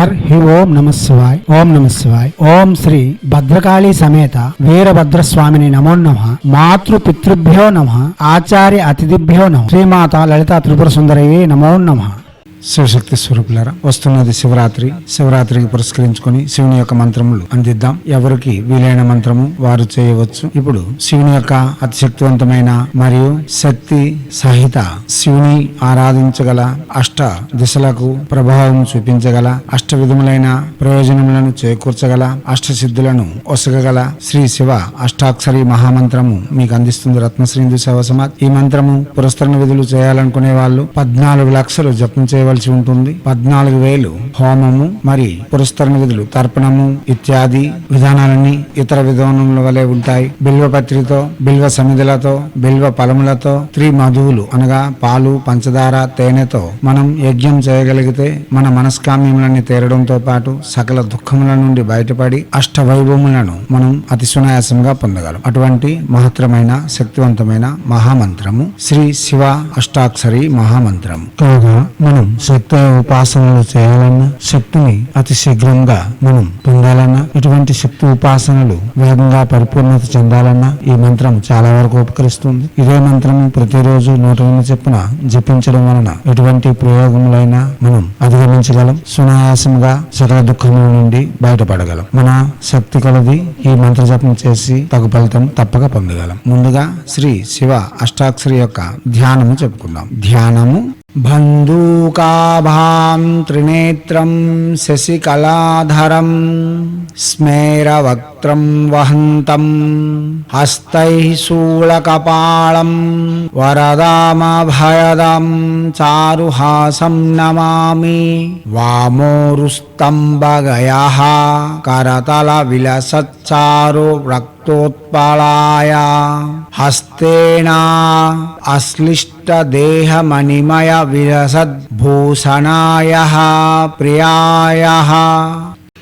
హి ఓం నమ శివాయ్. ఓం నమ శివాయ్. ఓం శ్రీ భద్రకాళీ సమేత వీరభద్రస్వామిని నమో నమః. మాతృ పితృభ్యో నమః. ఆచార్య అతిథిభ్యో నమః. శ్రీమాత లలితా త్రిపుర సుందరయే నమో నమః. శివశక్తి స్వరూపులారా, వస్తున్నది శివరాత్రి. శివరాత్రికి పురస్కరించుకొని శివుని యొక్క మంత్రములు అందిద్దాం. ఎవరికి వీలైన మంత్రము వారు చేయవచ్చు. ఇప్పుడు శివుని యొక్క అతిశక్తివంతమైన మరియు శక్తి సహిత శివుని ఆరాధించగల అష్ట దిశలకు ప్రభావం చూపించగల అష్ట విధములైన ప్రయోజనములను చేకూర్చగల అష్ట సిద్ధులను ఒసగగల శ్రీ శివ అష్టాక్షరి మహామంత్రము మీకు అందిస్తుంది రత్నశ్రీందు సేవ సమాజ్. ఈ మంత్రము పురస్కరణ విధులు చేయాలనుకునే వాళ్ళు 14 లక్షలు జపం చేయవలసి ఉంటుంది. 14,000 హోమము మరి పురస్కరణ విధులు తర్పణము ఇత్యాది విధానాలన్నీ ఇతర విధానముల వలె ఉంటాయి. బిల్వపత్రితో, బిల్వ సమిధులతో, బిల్వ ఫలములతో, త్రిమధువులు అనగా పాలు, పంచదార, తేనెతో మనం యజ్ఞం చేయగలిగితే మన మనస్కామ్యములన్నీ తీరడంతో పాటు సకల దుఃఖముల నుండి బయటపడి అష్ట వైభవములను మనం అతి సునాయాసంగా పొందగలం. అటువంటి మహత్తరమైన శక్తివంతమైన మహామంత్రము శ్రీ శివ అష్టాక్షరి మహామంత్రము. కాగా మనం శక్తి ఉపాసనలు చేయాలన్నా, శక్తిని అతి శీఘ్రంగా మనం పొందాలన్నా, ఇటువంటి శక్తి ఉపాసనలు వేగంగా పరిపూర్ణత చెందాలన్నా ఈ మంత్రం చాలా వరకు ఉపకరిస్తుంది. ఇదే మంత్రం ప్రతిరోజు 108 చొప్పున జపించడం వలన ఎటువంటి ప్రయోగములైనా మనం అధిగమించగలం. సునాయాసంగా సకల దుఃఖముల నుండి బయటపడగలం. మన శక్తి కొలది ఈ మంత్ర జపం చేసి తగు ఫలితం తప్పక పొందగలం. ముందుగా శ్రీ శివ అష్టాక్షరి యొక్క ధ్యానము చెప్పుకుందాం. ధ్యానము బంధూకాభాం త్రినేత్రం శశికళాధరం స్మేరవక్త్రం వహంతం హస్తైః శూలకపాళం వరదామభయదం చారుహాసం నమామి. వామోరుస్తంభగయః కరతల విలసచ్చారు రక్తోత్పలాయ హస్తేనా అశ్లిష్ట దేహమణిమయ విలసద్భూషణాయ ప్రియాయ.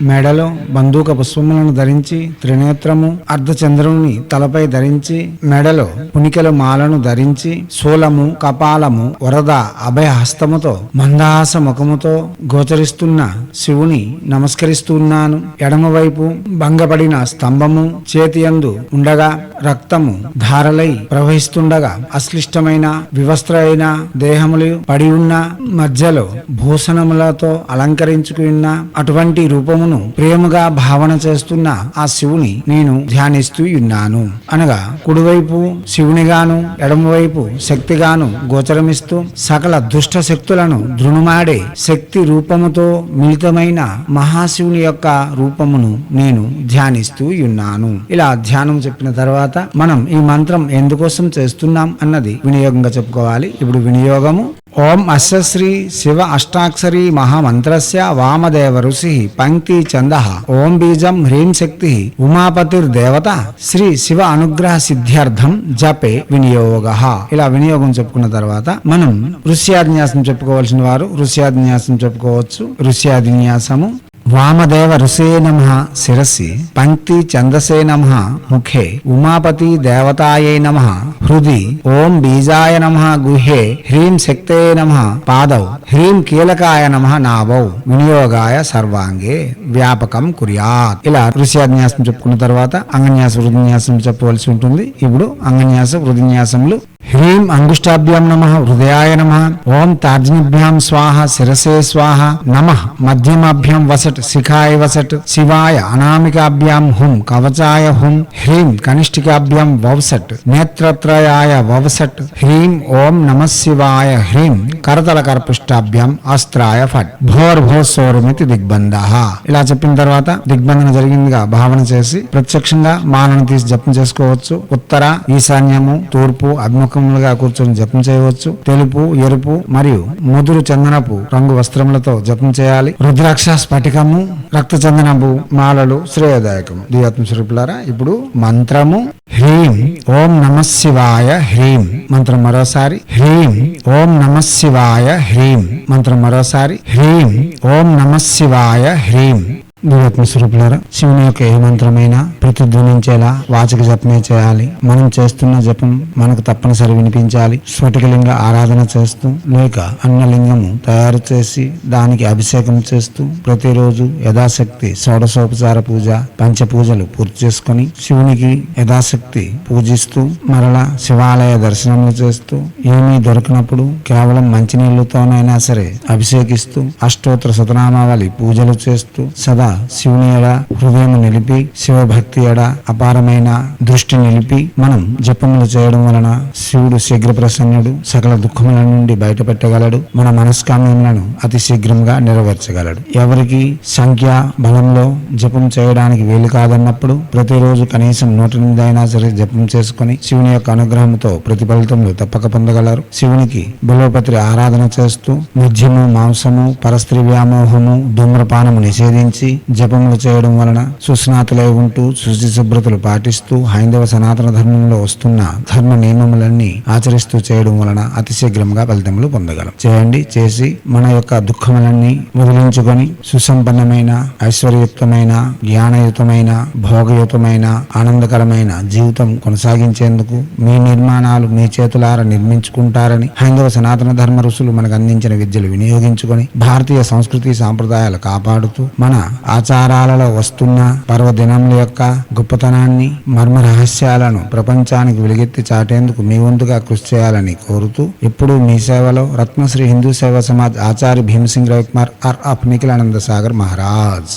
మెడలో బంధూక పుష్పములను ధరించి, త్రినేత్రము అర్ధచంద్రుని తలపై ధరించి, మెడలో పునికెల మాలను ధరించి, శూలము, కపాలము, వరద అభయ హస్తముతో మందహాస ముఖముతో గోచరిస్తున్న శివుని నమస్కరిస్తున్నాను. ఎడమవైపు భంగపడిన స్తంభము చేతియందు ఉండగా రక్తము ధారలై ప్రవహిస్తుండగా అశ్లిష్టమైన వివస్త్రైన దేహములు పడి ఉన్న మధ్యలో భూషణములతో అలంకరించుకున్న అటువంటి రూపము ప్రేమగా భావన చేస్తున్న ఆ శివుని నేను ధ్యానిస్తూ ఉన్నాను అనగా కుడివైపు శివునిగాను ఎడమవైపు శక్తిగాను గోచరమిస్తూ సకల దుష్ట శక్తులను దృఢమాడే శక్తి రూపముతో మిళితమైన మహాశివుని యొక్క రూపమును నేను ధ్యానిస్తూ ఉన్నాను. ఇలా ధ్యానం చెప్పిన తర్వాత మనం ఈ మంత్రం ఎందుకోసం చేస్తున్నాం అన్నది వినియోగంగా చెప్పుకోవాలి. ఇప్పుడు వినియోగము. ఓం అస్య శ్రీ శివ అష్టాక్షరీ మహామంత్రస్య వామదేవ ఋషి పంక్తి ఛందః ఓం బీజం హ్రీం శక్తి ఉమాపతిర్దేవత శ్రీ శివ అనుగ్రహ సిద్ధ్యర్థం జపే వినియోగః. ఇలా వినియోగం చెప్పుకున్న తర్వాత మనం ఋష్యాధిన్యాసం చెప్పుకోవాల్సిన వారు ఋష్యాధిన్యాసం చెప్పుకోవచ్చు. ఋష్యాధిన్యాసము వామదేవ ఋషే నమః శిరసి పంక్తి ఛందసే నమః ముఖే ఉమాపతి దేవతాయై నమః హృది ఓం బీజాయ నమః గుహ్యే హ్రీం శక్తే నమః పాదౌ హ్రీం కీలకాయ నమః నాభౌ వినియోగాయ సర్వాంగే వ్యాపకం కుర్యాత్. ఇలా ఋష్యాన్యాసం చెప్పుకున్న తర్వాత అంగన్యాస వృద్ధిన్యాసం చెప్పవలసి ఉంటుంది. ఇప్పుడు అంగన్యాస వృద్ధిన్యాసములు. హ్రీం అంగుష్టాభ్యాం నమః హృదయాయ నమః ఓం తర్జనిభ్యాం స్వాహ శిరసే స్వాహ నమః మధ్యమాభ్యాం వసట్ శిఖాయ వసట్ శివాయ అనామికాభ్యాం హుం కవచాయ హుం హ్రీం కనిష్ఠికాభ్యాం వవసట్ నేత్రత్రయాయ వవసట్ హ్రీం ఓం నమః శివాయ హ్రీం కరతల కర్పుష్టాభ్యాం అస్త్రాయ ఫట్ భోర్భోస్వరమితి దిగ్బంధః. ఇలా చెప్పిన తర్వాత దిగ్బంధన జరిగిందిగా భావన చేసి ప్రత్యక్షంగా మాలను తీసి జపం చేసుకోవచ్చు. ఉత్తర, ఈశాన్యము, తూర్పు, అభిముఖములుగా కూర్చొని జపం చేయవచ్చు. తెలుపు, ఎరుపు మరియు ముదురు చందనపు రంగు వస్త్రములతో జపం చేయాలి. రుద్రాక్ష స్ఫటికము, రక్త చందనపు మాలలు శ్రేయదాయకము. దివ్యాత్మ స్వరూపులారా, ఇప్పుడు మంత్రము. హ్రీం ఓం నమః శివాయ హ్రీం. మంత్రం మరోసారి. హ్రీం ఓం నమః శివాయ హ్రీం. మంత్రం మరోసారి. హ్రీం ఓం నమః శివాయ హ్రీం. దివాత్మ స్వరూపులారా, శివుని యొక్క ఏ మంత్రమైనా ప్రతిధ్వనించేలా వాచక జపమే చేయాలి. మనం చేస్తున్న జపం మనకు తప్పనిసరి వినిపించాలి. స్ఫటికలింగ ఆరాధన చేస్తూ లేక అన్నలింగము తయారు చేసి దానికి అభిషేకం చేస్తూ ప్రతిరోజు యథాశక్తి షోడశోపచార పూజ, పంచ పూజలు పూర్తి చేసుకొని శివునికి యథాశక్తి పూజిస్తూ మరలా శివాలయ దర్శనములు చేస్తూ ఏమీ దొరికినప్పుడు కేవలం మంచినీళ్లతోనైనా సరే అభిషేకిస్తూ అష్టోత్తర శతనామావళి పూజలు చేస్తూ సదా శివుని ఎడ హృదయం నిలిపి శివభక్తి ఎడ అపారమైన దృష్టి నిలిపి మనం జపములు చేయడం వలన శివుడు శీఘ్ర ప్రసన్నుడు, సకల దుఃఖముల నుండి బయటపెట్టగలడు, మన మనస్కామ్యములను అతి శీఘ్రంగా నెరవేర్చగలడు. ఎవరికి సంఖ్య బలంలో జపం చేయడానికి వీలు కాదన్నప్పుడు ప్రతిరోజు కనీసం 108 అయినా సరే జపం చేసుకుని శివుని యొక్క అనుగ్రహంతో ప్రతిఫలితములు తప్పక పొందగలరు. శివునికి బిల్వపత్రి ఆరాధన చేస్తూ మద్యము, మాంసము, పరస్త్రీ వ్యామోహము, ధూమ్రపానము నిషేధించి జపములు చేయడం వలన సుస్నాతులై ఉంటూ శుచి శుభ్రతలు పాటిస్తూ హైందవ సనాతన ధర్మంలో వస్తున్న ధర్మ నియమములన్నీ ఆచరిస్తూ చేయడం వలన అతి శీఘ్రంగా ఫలితములు పొందగలం. చేయండి. చేసి మన యొక్క దుఃఖములన్నీ వదిలించుకొని సుసంపన్నమైన, ఐశ్వర్యయుక్తమైన, జ్ఞానయుతమైన, భోగయుతమైన, ఆనందకరమైన జీవితం కొనసాగించేందుకు మీ నిర్మాణాలు మీ చేతులారా నిర్మించుకుంటారని హైందవ సనాతన ధర్మ ఋషులు మనకు అందించిన విద్యలు వినియోగించుకొని భారతీయ సంస్కృతి సాంప్రదాయాలు కాపాడుతూ మన ఆచారాలలో వస్తున్న పర్వదినముల యొక్క గొప్పతనాన్ని, మర్మ రహస్యాలను ప్రపంచానికి వెలుగెత్తి చాటేందుకు మీ వంతుగా కృషి చేయాలని కోరుతూ ఎప్పుడూ మీ సేవలో రత్నశ్రీ హిందూ సేవా సమాజ్ ఆచార్య భీమసింగ్ రవికుమార్ ఆఫ్ నిఖిలానంద సాగర్ మహారాజ్.